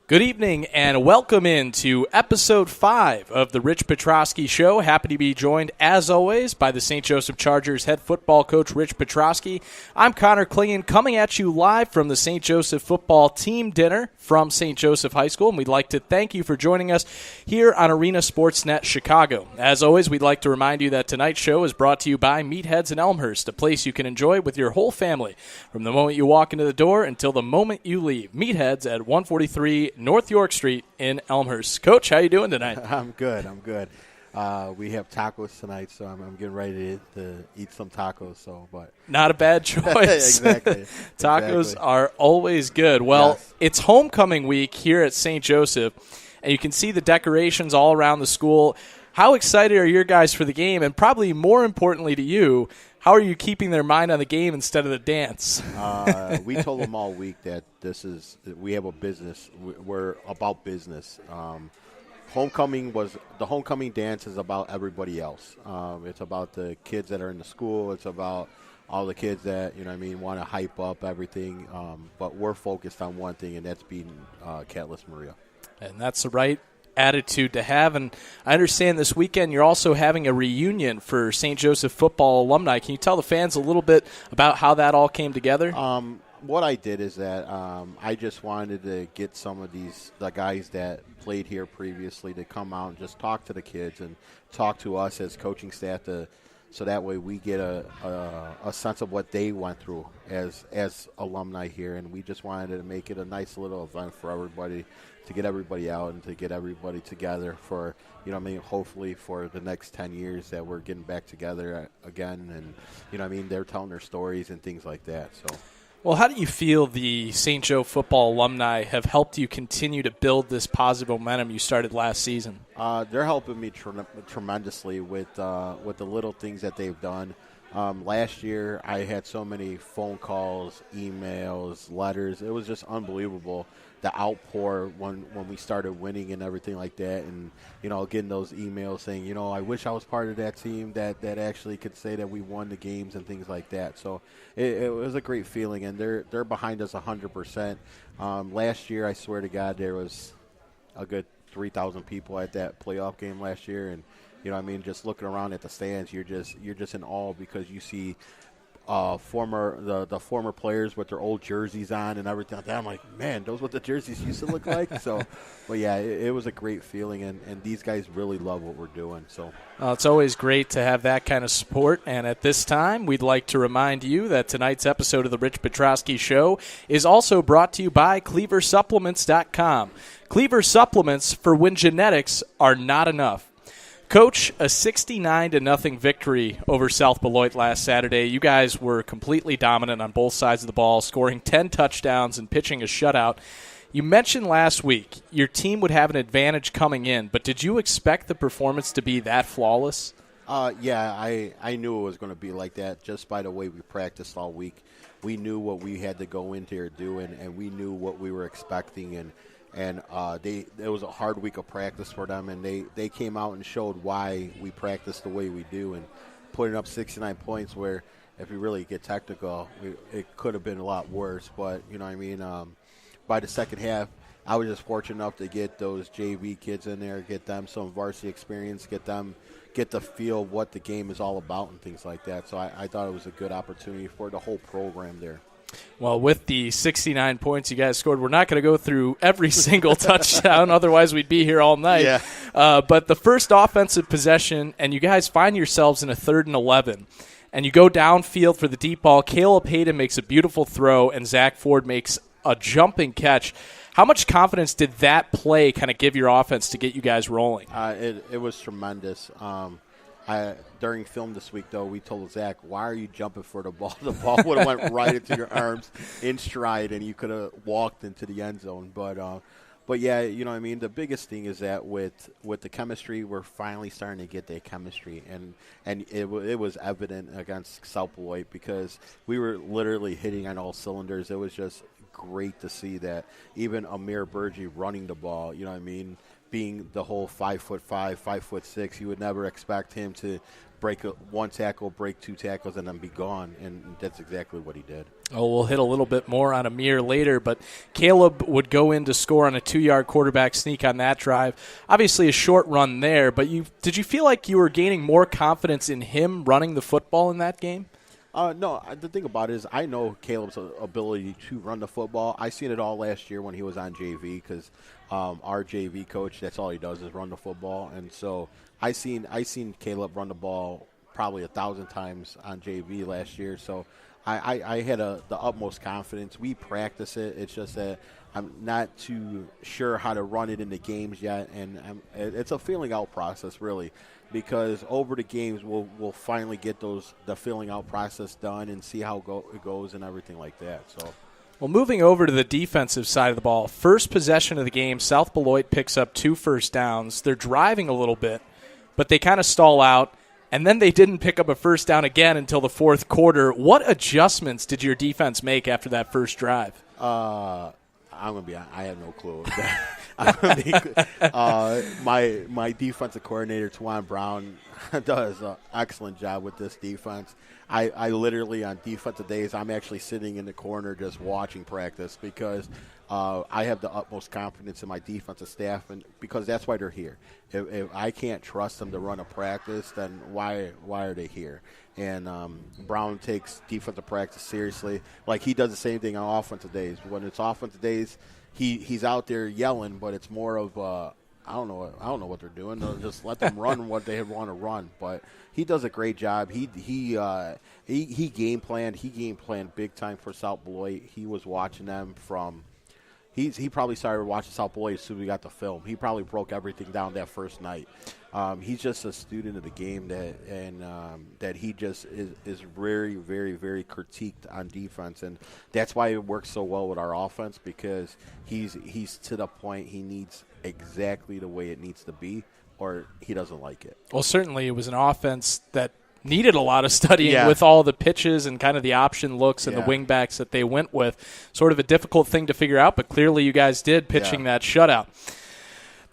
Good evening and welcome into episode 5 of the Rich Petroski Show. Happy to be joined, as always, by the St. Joseph Chargers head football coach, Rich Petroski. I'm Connor Klingen, coming at you live from the St. Joseph football team dinner from St. Joseph High School, and we'd like to thank you for joining us here on Arena Sportsnet Chicago. As always, we'd like to remind you that tonight's show is brought to you by Meatheads in Elmhurst, a place you can enjoy with your whole family from the moment you walk into the door until the moment you leave. Meatheads at 143 North York Street in Elmhurst. Coach, how you doing tonight? I'm good. We have tacos tonight, so I'm getting ready to eat some tacos. But not a bad choice. Exactly. Tacos are always good. Well, yes. It's homecoming week here at St. Joseph, and you can see the decorations all around the school. How excited are your guys for the game? And probably more importantly to you, how are you keeping their mind on the game instead of the dance? We told them all week that we have a business. We're about business. The homecoming dance is about everybody else. It's about the kids that are in the school. It's about all the kids that, want to hype up everything. But we're focused on one thing, and that's beating Catless Maria. And that's the right attitude to have. And I understand this weekend you're also having a reunion for St. Joseph football alumni. Can you tell the fans a little bit about how that all came together? What I did is that I just wanted to get some of the guys that played here previously to come out and just talk to the kids and talk to us as coaching staff so that way we get a sense of what they went through as alumni here. And we just wanted to make it a nice little event for everybody, to get everybody out and to get everybody together for, hopefully for the next 10 years that we're getting back together again. And, they're telling their stories and things like that. So. Well, how do you feel the St. Joe football alumni have helped you continue to build this positive momentum you started last season? They're helping me tremendously with the little things that they've done. Last year, I had so many phone calls, emails, letters. It was just unbelievable, the outpour when we started winning and everything like that. And, getting those emails saying, I wish I was part of that team that actually could say that we won the games and things like that. So it was a great feeling, and they're behind us 100%. Last year, I swear to God, there was a good 3,000 people at that playoff game last year. And, just looking around at the stands, you're just in awe because you see the former players with their old jerseys on and everything like that. I'm like, man, those what the jerseys used to look like. So, but yeah, it was a great feeling, and these guys really love what we're doing. So, it's always great to have that kind of support. And at this time, we'd like to remind you that tonight's episode of the Rich Petroski Show is also brought to you by CleaverSupplements.com. Cleaver Supplements for when genetics are not enough. Coach, a 69-0 victory over South Beloit last Saturday. You guys were completely dominant on both sides of the ball, scoring 10 touchdowns and pitching a shutout. You mentioned last week your team would have an advantage coming in, but did you expect the performance to be that flawless? Yeah, I knew it was going to be like that just by the way we practiced all week. We knew what we had to go in here doing, and we knew what we were expecting, and it was a hard week of practice for them, and they came out and showed why we practice the way we do, and putting up 69 points where, if we really get technical, it could have been a lot worse. But, by the second half, I was just fortunate enough to get those JV kids in there, get them some varsity experience, get the feel of what the game is all about and things like that. So I thought it was a good opportunity for the whole program there. Well, with the 69 points you guys scored, we're not going to go through every single touchdown. Otherwise, we'd be here all night. Yeah. But the first offensive possession, and you guys find yourselves in a 3rd and 11, and you go downfield for the deep ball. Caleb Hayden makes a beautiful throw, and Zach Ford makes a jumping catch. How much confidence did that play kind of give your offense to get you guys rolling? It was tremendous. During film this week, though, we told Zach, why are you jumping for the ball? The ball would have went right into your arms in stride, and you could have walked into the end zone. But yeah, the biggest thing is that with the chemistry, we're finally starting to get that chemistry, and it was evident against South Beloit because we were literally hitting on all cylinders. It was just great to see that even Amir Burgi running the ball, being the whole 5'5", 5'6", you would never expect him to break one tackle, break two tackles, and then be gone. And that's exactly what he did. Oh, we'll hit a little bit more on Amir later, but Caleb would go in to score on a 2-yard quarterback sneak on that drive. Obviously a short run there, but did you feel like you were gaining more confidence in him running the football in that game? No, the thing about it is I know Caleb's ability to run the football. I seen it all last year when he was on JV because our JV coach, that's all he does is run the football. And so I seen Caleb run the ball probably 1,000 times on JV last year. So I had the utmost confidence. We practice it. It's just that I'm not too sure how to run it in the games yet. And it's a feeling out process, really. Because over the games, we'll finally get the filling out process done and see how it goes and everything like that. So, well, moving over to the defensive side of the ball, first possession of the game, South Beloit picks up 2 first downs. They're driving a little bit, but they kind of stall out, and then they didn't pick up a first down again until the fourth quarter. What adjustments did your defense make after that first drive? I'm gonna be honest, I have no clue. My defensive coordinator, Twan Brown, does an excellent job with this defense. I literally, on defensive days, I'm actually sitting in the corner just watching practice because I have the utmost confidence in my defensive staff, and because that's why they're here. If I can't trust them to run a practice, then why are they here? And Brown takes defensive practice seriously. Like, he does the same thing on offensive days. When it's offensive days, he's out there yelling, but it's more of I don't know what they're doing. They'll just let them run what they want to run. But he does a great job. He game planned. He game planned big time for South Beloit. He was watching them from. He probably started watching South Beloit as soon as we got the film. He probably broke everything down that first night. He's just a student of the game that he just is very, very, very critiqued on defense, and that's why it works so well with our offense because he's to the point he needs exactly the way it needs to be, or he doesn't like it. Well, certainly it was an offense that needed a lot of studying with all the pitches and kind of the option looks and the wingbacks that they went with. Sort of a difficult thing to figure out, but clearly you guys did pitching that shutout.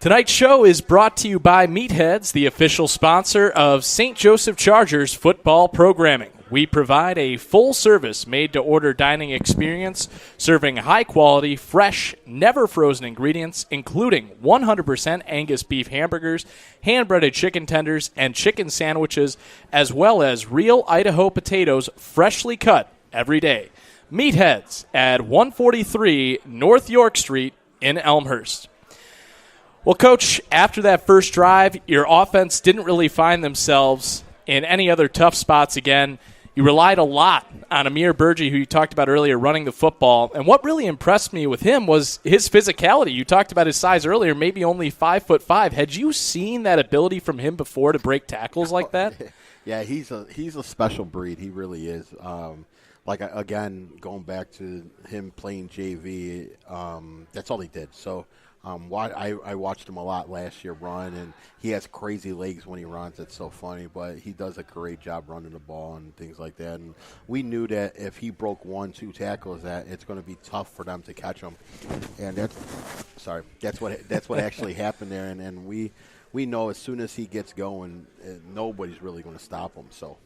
Tonight's show is brought to you by Meatheads, the official sponsor of St. Joseph Chargers football programming. We provide a full-service, made-to-order dining experience, serving high-quality, fresh, never-frozen ingredients, including 100% Angus beef hamburgers, hand-breaded chicken tenders, and chicken sandwiches, as well as real Idaho potatoes freshly cut every day. Meatheads at 143 North York Street in Elmhurst. Well, Coach, after that first drive, your offense didn't really find themselves in any other tough spots again. You relied a lot on Amir Burgee, who you talked about earlier, running the football. And what really impressed me with him was his physicality. You talked about his size earlier, maybe only 5'5". Had you seen that ability from him before to break tackles like that? Yeah, he's a special breed. He really is. Again, going back to him playing JV, that's all he did. So I watched him a lot last year run, and he has crazy legs when he runs. It's so funny, but he does a great job running the ball and things like that. And we knew that if he broke 1-2 tackles, that it's going to be tough for them to catch him. And that's what actually happened there. And we know as soon as he gets going, nobody's really going to stop him. So.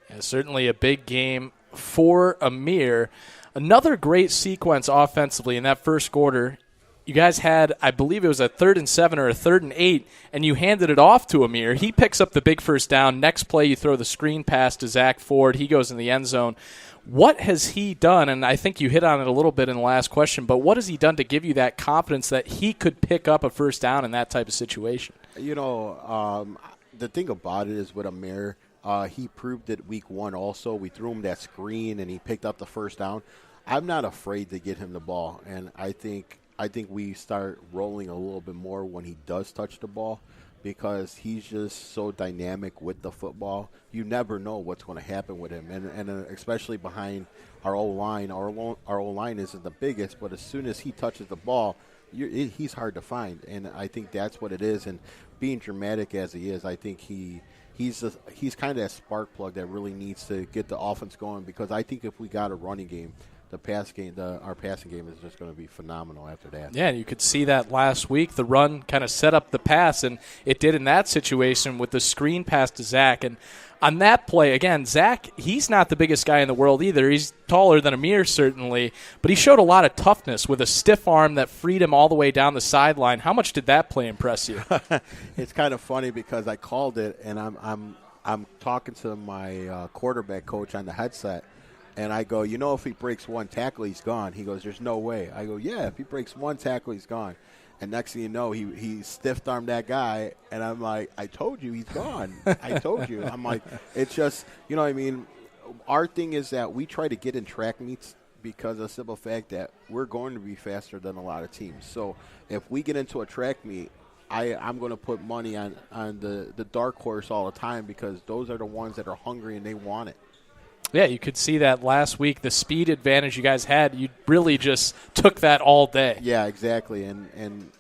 Yeah, certainly a big game for Amir. Another great sequence offensively in that first quarter. You guys had, I believe it was a 3rd and 7 or a 3rd and 8, and you handed it off to Amir. He picks up the big first down. Next play, you throw the screen pass to Zach Ford. He goes in the end zone. What has he done, and I think you hit on it a little bit in the last question, but what has he done to give you that confidence that he could pick up a first down in that type of situation? You know, the thing about it is with Amir, he proved it week 1 also. We threw him that screen, and he picked up the first down. I'm not afraid to get him the ball, and I think we start rolling a little bit more when he does touch the ball because he's just so dynamic with the football. You never know what's going to happen with him, and especially behind our O-line. Our O-line isn't the biggest, but as soon as he touches the ball, he's hard to find, and I think that's what it is. And being dramatic as he is, I think he's kind of that spark plug that really needs to get the offense going because I think if we got a running game, the pass game, our passing game is just going to be phenomenal after that. Yeah, you could see that last week. The run kind of set up the pass, and it did in that situation with the screen pass to Zach. And on that play, again, Zach, he's not the biggest guy in the world either. He's taller than Amir, certainly, but he showed a lot of toughness with a stiff arm that freed him all the way down the sideline. How much did that play impress you? It's kind of funny because I called it, and I'm talking to my quarterback coach on the headset, and I go, if he breaks one tackle, he's gone. He goes, there's no way. I go, yeah, if he breaks one tackle, he's gone. And next thing you know, he stiff-armed that guy, and I'm like, I told you he's gone. I told you. I'm like, it's just, what I mean? Our thing is that we try to get in track meets because of the simple fact that we're going to be faster than a lot of teams. So if we get into a track meet, I'm going to put money on the dark horse all the time because those are the ones that are hungry and they want it. Yeah, you could see that last week. The speed advantage you guys had, you really just took that all day. Yeah, exactly. And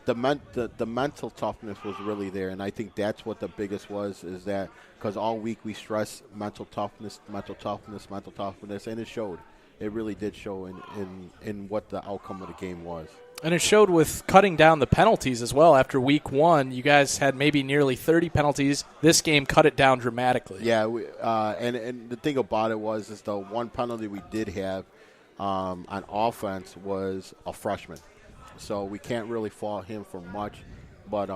the mental toughness was really there, and I think that's what the biggest was, is that because all week we stressed mental toughness, and it showed. It really did show in what the outcome of the game was. And it showed with cutting down the penalties as well. After week one, you guys had maybe nearly 30 penalties. This game cut it down dramatically. Yeah, and the thing about it is the one penalty we did have on offense was a freshman. So we can't really fault him for much. But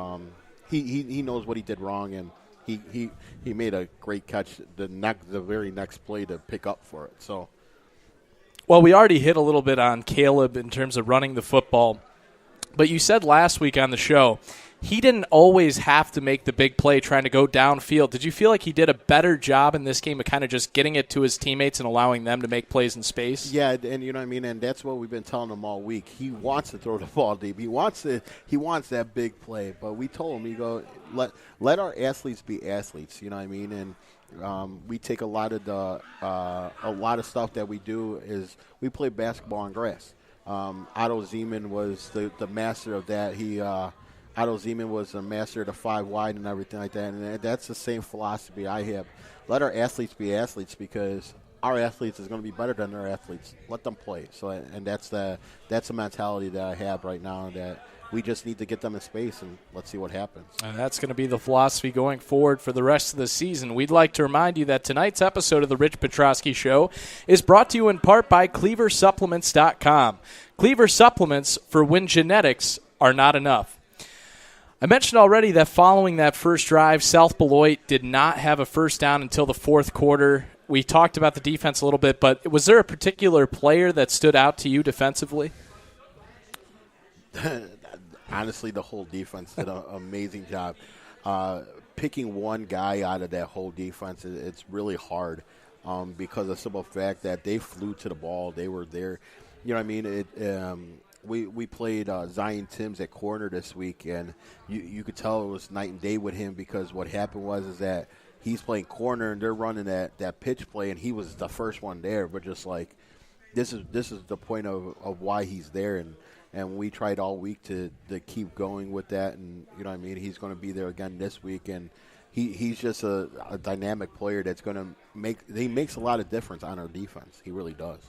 he knows what he did wrong, and he made a great catch the very next play to pick up for it. So. Well, we already hit a little bit on Caleb in terms of running the football, but you said last week on the show he didn't always have to make the big play trying to go downfield. Did you feel like he did a better job in this game of kind of just getting it to his teammates and allowing them to make plays in space? Yeah, and you know what I mean, and that's what we've been telling him all week. He wants to throw the ball deep. He wants that big play, but we told him, let our athletes be athletes. You know what I mean, and. We take a lot of stuff that we do is we play basketball on grass. Otto Zeman was the master of that. Otto Zeman was the master of the 5 wide and everything like that. And that's the same philosophy I have. Let our athletes be athletes because our athletes is going to be better than their athletes. Let them play. So and that's the mentality that I have right now, that we just need to get them in space, and let's see what happens. And that's going to be the philosophy going forward for the rest of the season. We'd like to remind you that tonight's episode of the Rich Petroski Show is brought to you in part by CleaverSupplements.com. Cleaver Supplements for when genetics are not enough. I mentioned already that following that first drive, South Beloit did not have a first down until the fourth quarter. We talked about the defense a little bit, but was there a particular player that stood out to you defensively? Honestly, the whole defense did an amazing job. Picking one guy out of that whole defense, it's really hard because of the simple fact that they flew to the ball. They were there. You know what I mean? We played Zion Timms at corner this week, and you could tell it was night and day with him because what happened is that he's playing corner, and they're running that pitch play, and he was the first one there. But just like this is the point of why he's there, and we tried all week to keep going with that. And, you know what I mean, he's going to be there again this week. And he's just a dynamic player that's going to he makes a lot of difference on our defense. He really does.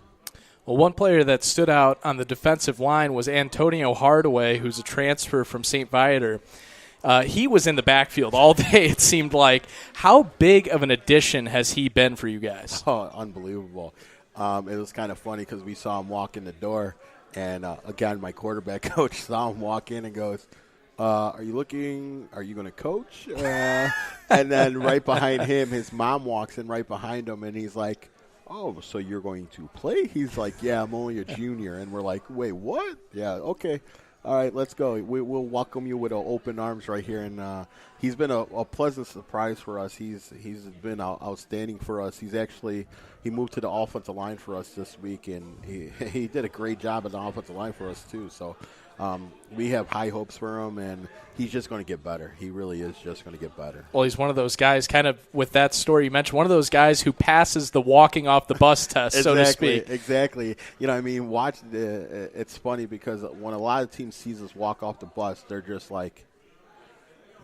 Well, one player that stood out on the defensive line was Antonio Hardaway, who's a transfer from St. Viator. He was in the backfield all day, it seemed like. How big of an addition has he been for you guys? Oh, unbelievable. It was kind of funny because we saw him walk in the door. And, again, my quarterback coach saw him walk in and goes, are you going to coach? And then right behind him, his mom walks in right behind him, and he's like, oh, so you're going to play? He's like, yeah, I'm only a junior. And we're like, wait, what? Yeah, okay. All right, let's go. We'll welcome you with open arms right here. And he's been a pleasant surprise for us. He's been outstanding for us. He moved to the offensive line for us this week, and he did a great job at the offensive line for us too. So we have high hopes for him, and he's just going to get better. He really is just going to get better. Well, he's one of those guys, kind of with that story you mentioned, one of those guys who passes the walking off the bus test, exactly, so to speak. Exactly. You know what I mean? It's funny because when a lot of teams sees us walk off the bus, they're just like,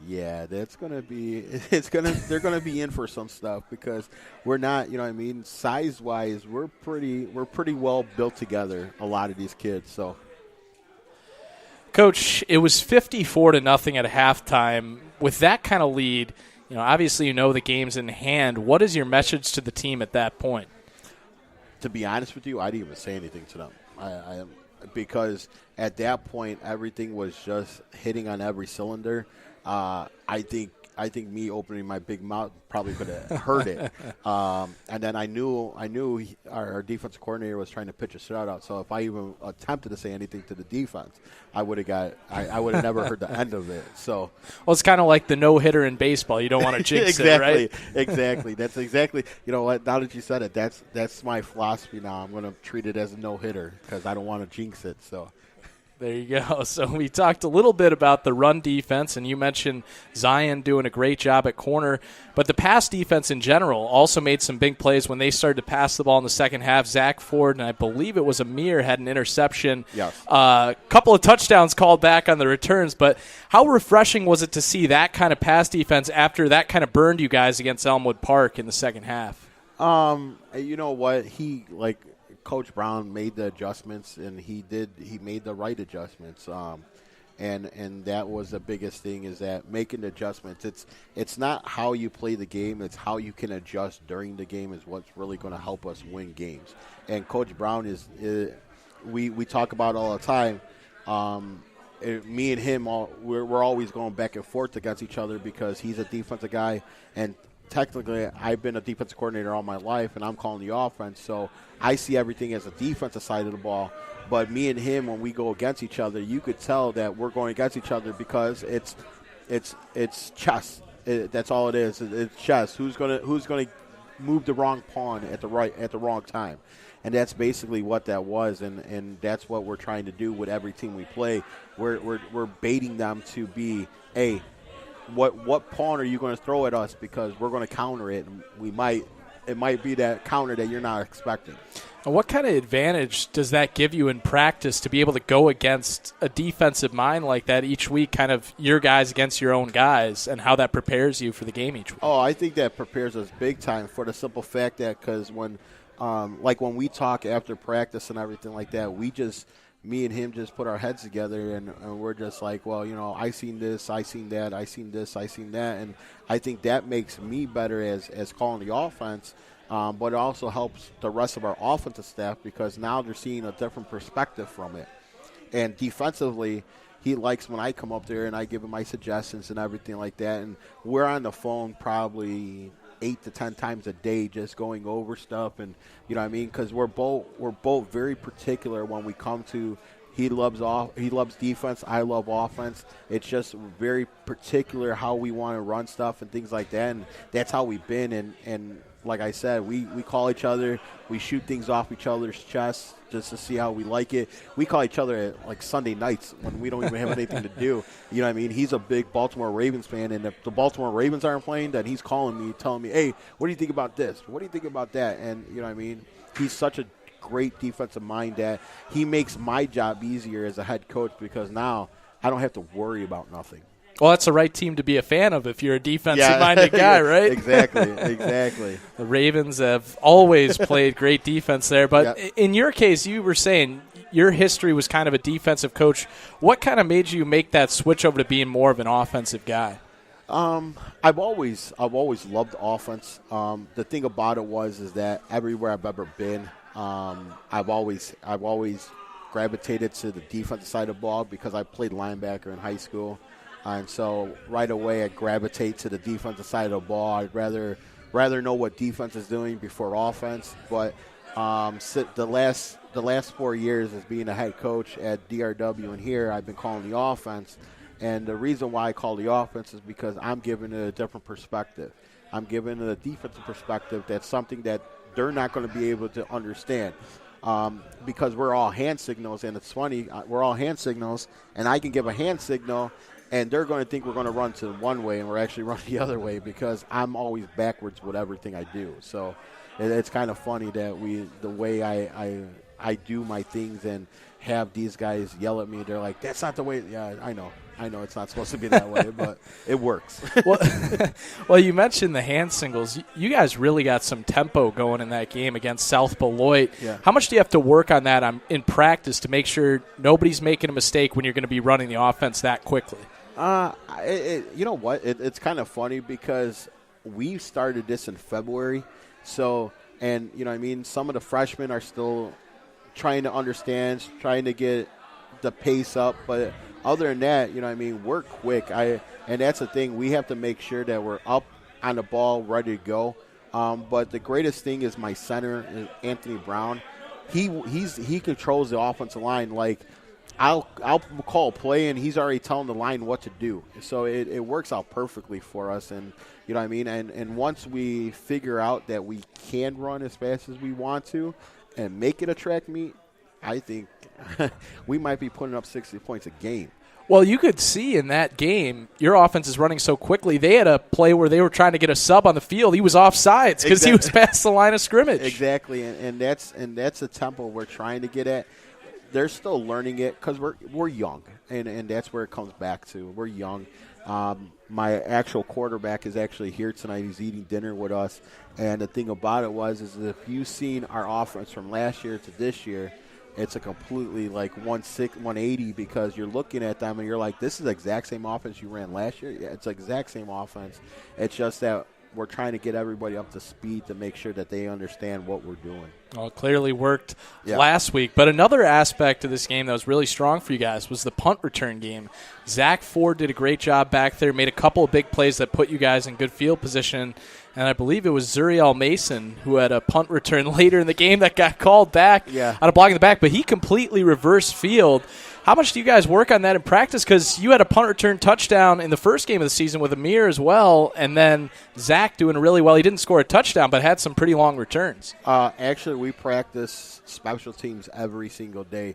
Yeah, that's gonna be. They're gonna be in for some stuff because we're not. You know what I mean? Size wise, we're pretty well built together. A lot of these kids. So, Coach, it was 54-0 at halftime. With that kind of lead, obviously you know the game's in hand. What is your message to the team at that point? To be honest with you, I didn't even say anything to them. Because at that point everything was just hitting on every cylinder. I think me opening my big mouth probably could have hurt it. And then I knew our defensive coordinator was trying to pitch a shutout. So if I even attempted to say anything to the defense, I would have never heard the end of it. So it's kind of like the no hitter in baseball. You don't want to jinx it, right? Exactly. That's exactly. You know what? Now that you said it, that's my philosophy. Now I'm going to treat it as a no hitter because I don't want to jinx it. So. There you go. So we talked a little bit about the run defense, and you mentioned Zion doing a great job at corner. But the pass defense in general also made some big plays when they started to pass the ball in the second half. Zach Ford, and I believe it was Amir, had an interception. Yes. A couple of touchdowns called back on the returns. But how refreshing was it to see that kind of pass defense after that kind of burned you guys against Elmwood Park in the second half? You know what? Coach Brown made the adjustments, and he made the right adjustments. And that was the biggest thing, is that making the adjustments. It's not how you play the game, it's how you can adjust during the game is what's really going to help us win games. And Coach Brown we talk about all the time. Me and him, we're always going back and forth against each other because he's a defensive guy, and technically I've been a defensive coordinator all my life, and I'm calling the offense, so I see everything as a defensive side of the ball. But me and him, when we go against each other, you could tell that we're going against each other because it's chess. That's all it is. It's chess. Who's gonna move the wrong pawn at the wrong time? And that's basically what that was, and that's what we're trying to do with every team we play. We're baiting them to be, hey, what pawn are you going to throw at us, because we're going to counter it, and it might be that counter that you're not expecting. And what kind of advantage does that give you in practice to be able to go against a defensive mind like that each week, kind of your guys against your own guys, and how that prepares you for the game each week? Oh, I think that prepares us big time, for the simple fact that because when we talk after practice and everything like that, me and him just put our heads together, and we're just like, well, I seen this, I seen that, I seen this, I seen that, and I think that makes me better as calling the offense, but it also helps the rest of our offensive staff because now they're seeing a different perspective from it. And defensively, he likes when I come up there and I give him my suggestions and everything like that, and we're on the phone probably 8 to 10 times a day just going over stuff, and you know what I mean, because we're both very particular when we come to. He loves defense, I love offense. It's just very particular how we want to run stuff and things like that, and that's how we've been. And like I said, we call each other, we shoot things off each other's chests just to see how we like it. We call each other at like Sunday nights when we don't even have anything to do. You know what I mean? He's a big Baltimore Ravens fan, and if the Baltimore Ravens aren't playing, then he's calling me, telling me, hey, what do you think about this? What do you think about that? And you know what I mean? He's such a great defensive mind that he makes my job easier as a head coach, because now I don't have to worry about nothing. Well, that's the right team to be a fan of if you're a defensive-minded guy, right? Exactly. The Ravens have always played great defense there. But in your case, you were saying your history was kind of a defensive coach. What kind of made you make that switch over to being more of an offensive guy? I've always loved offense. The thing about it is that everywhere I've ever been, I've always gravitated to the defensive side of the ball because I played linebacker in high school. And so right away I gravitate to the defensive side of the ball. I'd rather know what defense is doing before offense. But the last 4 years as being a head coach at DRW and here, I've been calling the offense. And the reason why I call the offense is because I'm giving it a different perspective. I'm giving it a defensive perspective that's something that they're not going to be able to understand. Because we're all hand signals, and it's funny, we're all hand signals, and I can give a hand signal, and they're going to think we're going to run to one way, and we're actually running the other way because I'm always backwards with everything I do. So it's kind of funny that the way I do my things and have these guys yell at me. They're like, that's not the way. Yeah, I know it's not supposed to be that way, but it works. Well, you mentioned the hand singles. You guys really got some tempo going in that game against South Beloit. Yeah. How much do you have to work on that in practice to make sure nobody's making a mistake when you're going to be running the offense that quickly? You know what? It's kind of funny because we started this in February. So, and, you know what I mean, some of the freshmen are still trying to understand, trying to get the pace up. But other than that, you know what I mean, we're quick. And that's the thing. We have to make sure that we're up on the ball, ready to go. But the greatest thing is my center, Anthony Brown. He controls the offensive line. Like, I'll call a play, and he's already telling the line what to do. So it works out perfectly for us. And, you know what I mean? And once we figure out that we can run as fast as we want to and make it a track meet, I think we might be putting up 60 points a game. Well, you could see in that game, your offense is running so quickly. They had a play where they were trying to get a sub on the field. He was offsides because he was past the line of scrimmage. Exactly, and that's the tempo we're trying to get at. They're still learning it because we're young, and that's where it comes back to. We're young. My actual quarterback is actually here tonight. He's eating dinner with us, and the thing about it is if you've seen our offense from last year to this year, it's a completely like 180 because you're looking at them and you're like, this is the exact same offense you ran last year. Yeah, it's the exact same offense. It's just that we're trying to get everybody up to speed to make sure that they understand what we're doing. Well, it clearly worked last week. But another aspect of this game that was really strong for you guys was the punt return game. Zach Ford did a great job back there, made a couple of big plays that put you guys in good field position. And I believe it was Zuriel Mason who had a punt return later in the game that got called back on a block in the back. But he completely reversed field. How much do you guys work on that in practice? Because you had a punt return touchdown in the first game of the season with Amir as well, and then Zach doing really well. He didn't score a touchdown, but had some pretty long returns. Actually, we practice special teams every single day.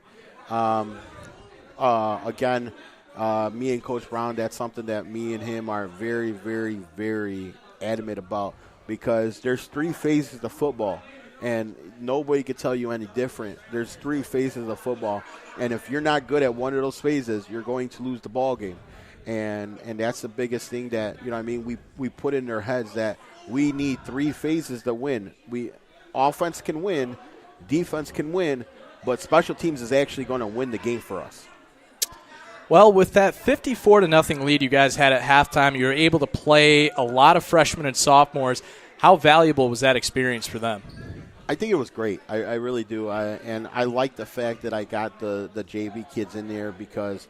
Again, me and Coach Brown, that's something that me and him are very, very, very adamant about because there's three phases of football. And nobody can tell you any different. There's three phases of football. And if you're not good at one of those phases, you're going to lose the ball game. And that's the biggest thing that, you know what I mean, we put in their heads that we need three phases to win. Offense can win, defense can win, but special teams is actually going to win the game for us. Well, with that 54-0 lead you guys had at halftime, you were able to play a lot of freshmen and sophomores. How valuable was that experience for them? I think it was great. I really do. And I like the fact that I got the JV kids in there because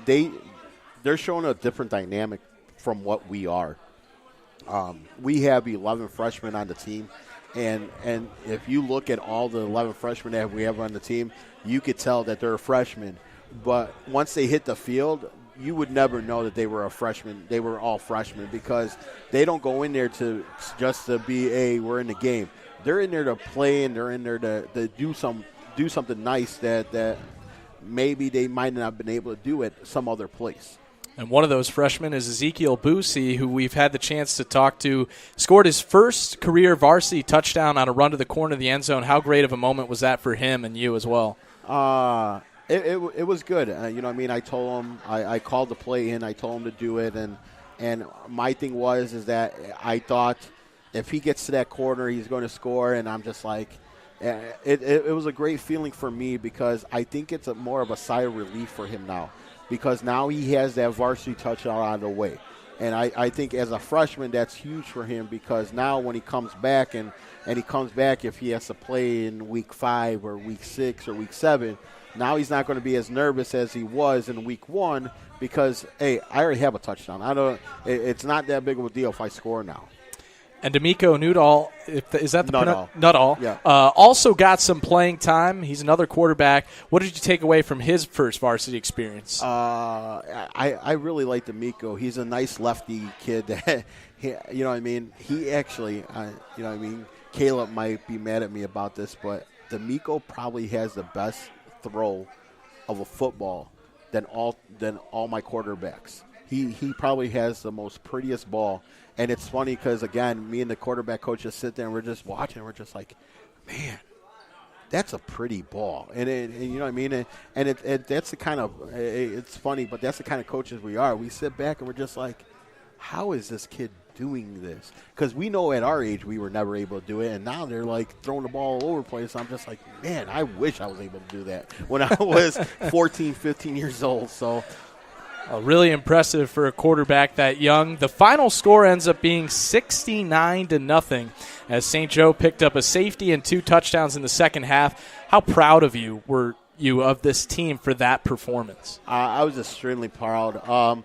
they're showing a different dynamic from what we are. We have 11 freshmen on the team. And if you look at all the 11 freshmen that we have on the team, you could tell that they're freshmen. But once they hit the field, you would never know that they were a freshman. They were all freshmen because they don't go in there just to be, we're in the game. They're in there to play, and they're in there to do something nice that maybe they might not have been able to do at some other place. And one of those freshmen is Ezekiel Boosie, who we've had the chance to talk to. Scored his first career varsity touchdown on a run to the corner of the end zone. How great of a moment was that for him and you as well? It was good. You know what I mean? I told him, I called the play in. I told him to do it. And my thing is that I thought if he gets to that corner, he's going to score. And I'm just like, it was a great feeling for me because I think it's more of a sigh of relief for him now because now he has that varsity touchdown out of the way. And I think as a freshman, that's huge for him because now when he comes back and he comes back if he has to play in week 5 or week 6 or week 7, now he's not going to be as nervous as he was in week 1 because, hey, I already have a touchdown. It's not that big of a deal if I score now. And D'Amico Nuttall, is that the Nuttall? Yeah. Also got some playing time. He's another quarterback. What did you take away from his first varsity experience? I really like D'Amico. He's a nice lefty kid. That you know what I mean? He actually, you know what I mean? Caleb might be mad at me about this, but D'Amico probably has the best throw of a football than all my quarterbacks. He probably has the most prettiest ball. And it's funny because, again, me and the quarterback coach just sit there and we're just watching. We're just like, man, that's a pretty ball. And you know what I mean? And that's the kind of it's funny, but that's the kind of coaches we are. We sit back and we're just like, how is this kid doing this? Because we know at our age we were never able to do it, and now they're like throwing the ball all over the place. I'm just like, man, I wish I was able to do that when I was 14, 15 years old. So really impressive for a quarterback that young. The final score ends up being 69-0 as St. Joe picked up a safety and 2 touchdowns in the second half. How proud of you were you of this team for that performance? I was extremely proud.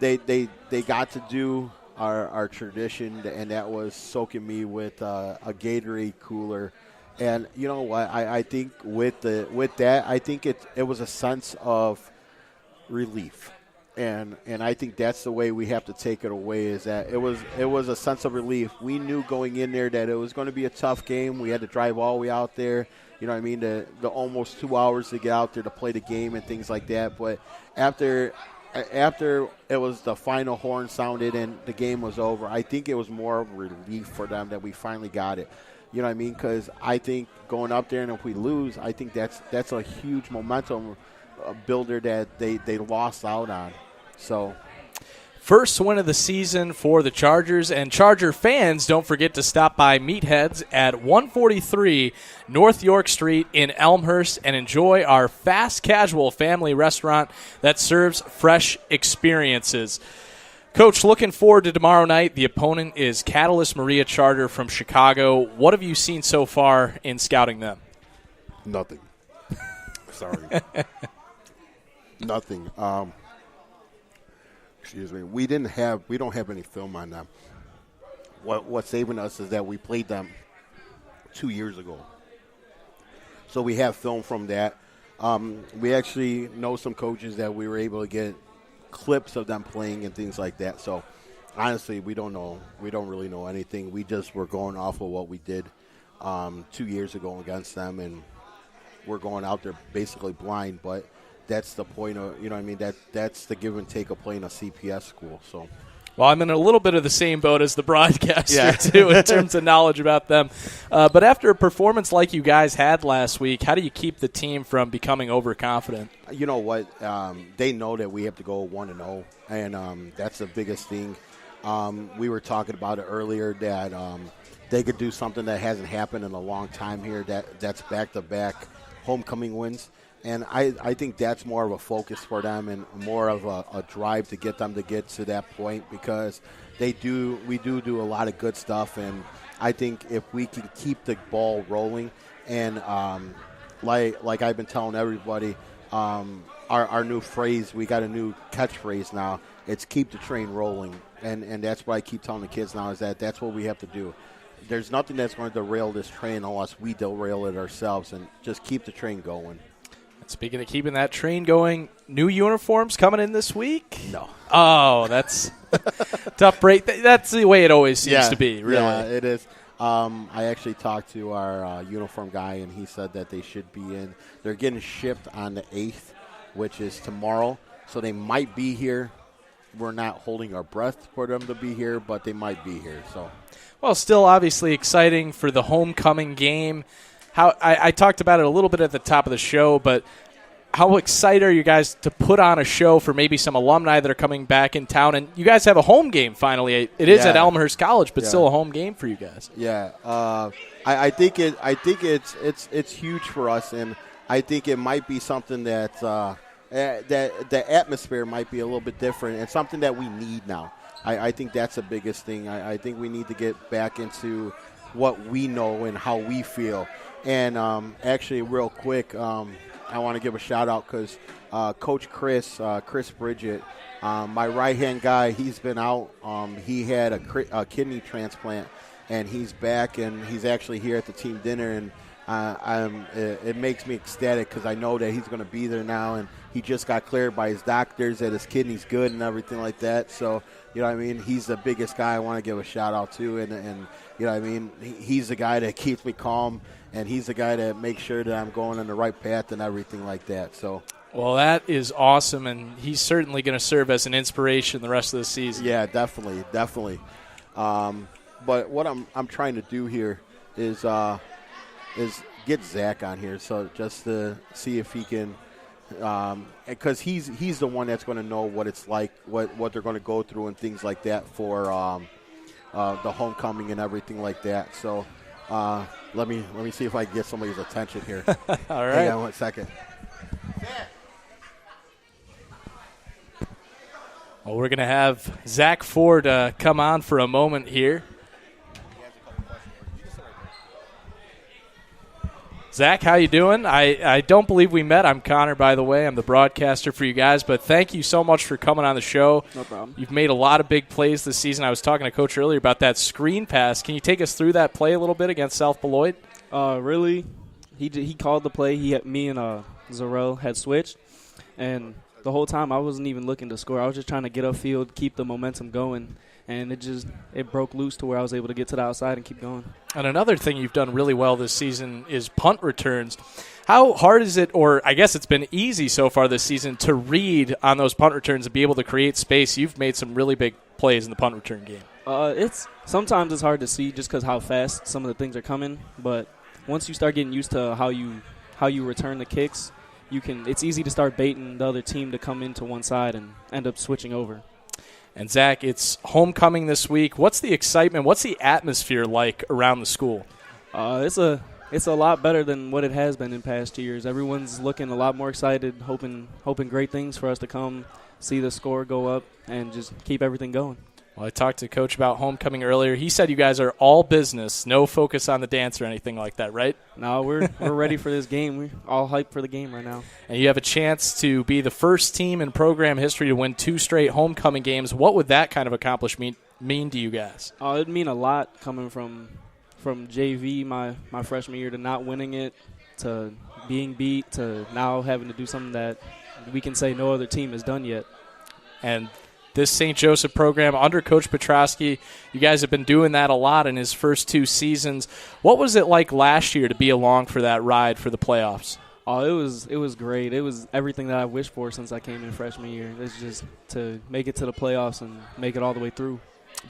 They got to do our tradition, and that was soaking me with a Gatorade cooler. And you know what? I think with that, I think it was a sense of relief. And I think that's the way we have to take it away, is that it was a sense of relief. We knew going in there that it was going to be a tough game. We had to drive all the way out there, you know what I mean, the almost 2 hours to get out there to play the game and things like that. But after it was the final horn sounded and the game was over, I think it was more of a relief for them that we finally got it. You know what I mean? Because I think going up there and if we lose, I think that's a huge momentum builder that they lost out on. So, first win of the season for the Chargers, and Charger fans, don't forget to stop by Meatheads at 143 North York Street in Elmhurst and enjoy our fast casual family restaurant that serves fresh experiences. Coach, looking forward to tomorrow night. The opponent is Catalyst Maria Charter from Chicago. What have you seen so far in scouting them? Nothing. Sorry. Nothing. Excuse me. We don't have any film on them. What's saving us is that we played them 2 years ago. So we have film from that. We actually know some coaches that we were able to get clips of them playing and things like that. So honestly, we don't know. We don't really know anything. We just were going off of what we did 2 years ago against them, and we're going out there basically blind, but that's the point of, you know what I mean, that's the give and take of playing a CPS school. So, well, I'm in a little bit of the same boat as the broadcaster, too, in terms of knowledge about them. But after a performance like you guys had last week, how do you keep the team from becoming overconfident? You know what? They know that we have to go 1-0, and that's the biggest thing. We were talking about it earlier that they could do something that hasn't happened in a long time here, that's back-to-back homecoming wins. And I think that's more of a focus for them and more of a drive to get them to get to that point, because we do a lot of good stuff. And I think if we can keep the ball rolling and like I've been telling everybody, our new phrase, we got a new catchphrase now. It's keep the train rolling. And that's what I keep telling the kids now, is that that's what we have to do. There's nothing that's going to derail this train unless we derail it ourselves, and just keep the train going. Speaking of keeping that train going, new uniforms coming in this week? No. Oh, that's tough break. That's the way it always seems to be, really. Yeah, it is. I actually talked to our uniform guy, and he said that they should be in. They're getting shipped on the 8th, which is tomorrow, so they might be here. We're not holding our breath for them to be here, but they might be here. So, well, still obviously exciting for the homecoming game. How I talked about it a little bit at the top of the show, but how excited are you guys to put on a show for maybe some alumni that are coming back in town? And you guys have a home game finally. It is at Elmhurst College, but still a home game for you guys. Yeah, I think it's huge for us, and I think it might be something that the atmosphere might be a little bit different, and something that we need now. I think that's the biggest thing. I think we need to get back into what we know and how we feel. And actually, real quick, I want to give a shout-out because Coach Chris Bridget, my right-hand guy, he's been out. He had a kidney transplant, and he's back, and he's actually here at the team dinner. And it makes me ecstatic because I know that he's going to be there now, and he just got cleared by his doctors that his kidney's good and everything like that. So, you know what I mean? He's the biggest guy I want to give a shout-out to, and you know what I mean? He's the guy that keeps me calm, and he's the guy that makes sure that I'm going on the right path and everything like that. So, well, that is awesome, and he's certainly going to serve as an inspiration the rest of the season. Yeah, definitely. But what I'm trying to do here is get Zach on here, so just to see if he can, because he's the one that's going to know what it's like, what they're going to go through and things like that for the homecoming and everything like that. So let me see if I can get somebody's attention here. All right. Hang on 1 second. Well, we're going to have Zach Ford come on for a moment here. Zach, how you doing? I don't believe we met. I'm Connor, by the way. I'm the broadcaster for you guys, but thank you so much for coming on the show. No problem. You've made a lot of big plays this season. I was talking to Coach earlier about that screen pass. Can you take us through that play a little bit against South Beloit? Really, he called the play. Me and Zarel had switched, and the whole time I wasn't even looking to score. I was just trying to get upfield, keep the momentum going. And it broke loose to where I was able to get to the outside and keep going. And another thing you've done really well this season is punt returns. How hard is it, or I guess it's been easy so far this season, to read on those punt returns and be able to create space? You've made some really big plays in the punt return game. Sometimes it's hard to see just because how fast some of the things are coming. But once you start getting used to how you return the kicks, it's easy to start baiting the other team to come into one side and end up switching over. And, Zach, it's homecoming this week. What's the excitement? What's the atmosphere like around the school? It's a lot better than what it has been in past years. Everyone's looking a lot more excited, hoping great things for us to come, see the score go up, and just keep everything going. Well, I talked to Coach about homecoming earlier. He said you guys are all business, no focus on the dance or anything like that, right? No, we're ready for this game. We're all hyped for the game right now. And you have a chance to be the first team in program history to win 2 straight homecoming games. What would that kind of accomplishment mean to you guys? It'd mean a lot coming from JV my freshman year to not winning it, to being beat, to now having to do something that we can say no other team has done yet. And this St. Joseph program under Coach Petroski, you guys have been doing that a lot in his first 2 seasons. What was it like last year to be along for that ride for the playoffs? Oh, it was great. It was everything that I wished for since I came in freshman year. It's just to make it to the playoffs and make it all the way through.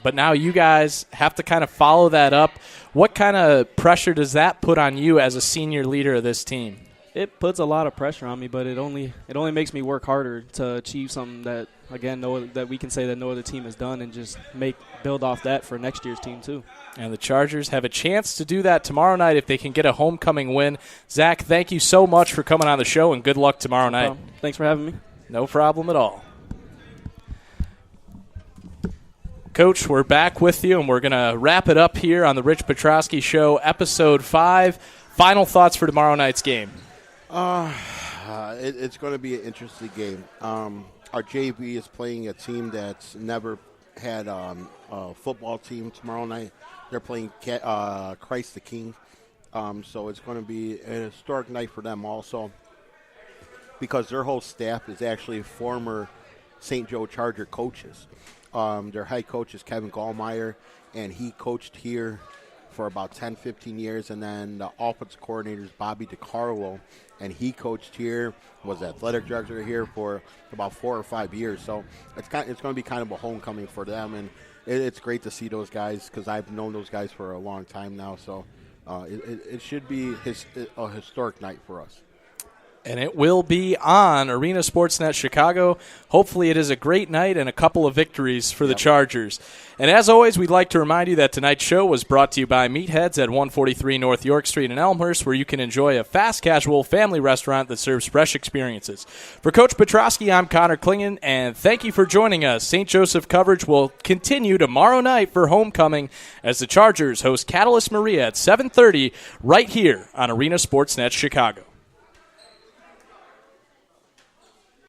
But now you guys have to kind of follow that up. What kind of pressure does that put on you as a senior leader of this team? It puts a lot of pressure on me, but it only makes me work harder to achieve something that, again, that we can say that no other team has done, and just build off that for next year's team too. And the Chargers have a chance to do that tomorrow night if they can get a homecoming win. Zach, thank you so much for coming on the show, and good luck tomorrow night. Thanks for having me. No problem at all. Coach, we're back with you, and we're going to wrap it up here on the Rich Petroski Show, Episode 5. Final thoughts for tomorrow night's game? It's going to be an interesting game. Our JV is playing a team that's never had a football team tomorrow night. They're playing Christ the King. So it's going to be an historic night for them also, because their whole staff is actually former St. Joe Charger coaches. Their head coach is Kevin Gallmeyer, and he coached here for about 10, 15 years. And then the offensive coordinator is Bobby DiCarlo, and he coached here, was athletic director here for about 4 or 5 years. So it's going to be kind of a homecoming for them, and it's great to see those guys because I've known those guys for a long time now. So it should be a historic night for us. And it will be on Arena Sportsnet Chicago. Hopefully it is a great night and a couple of victories for the Chargers. And as always, we'd like to remind you that tonight's show was brought to you by Meatheads at 143 North York Street in Elmhurst, where you can enjoy a fast casual family restaurant that serves fresh experiences. For Coach Petroski, I'm Connor Klingen, and thank you for joining us. St. Joseph coverage will continue tomorrow night for homecoming as the Chargers host Catalyst Maria at 7:30 right here on Arena Sportsnet Chicago.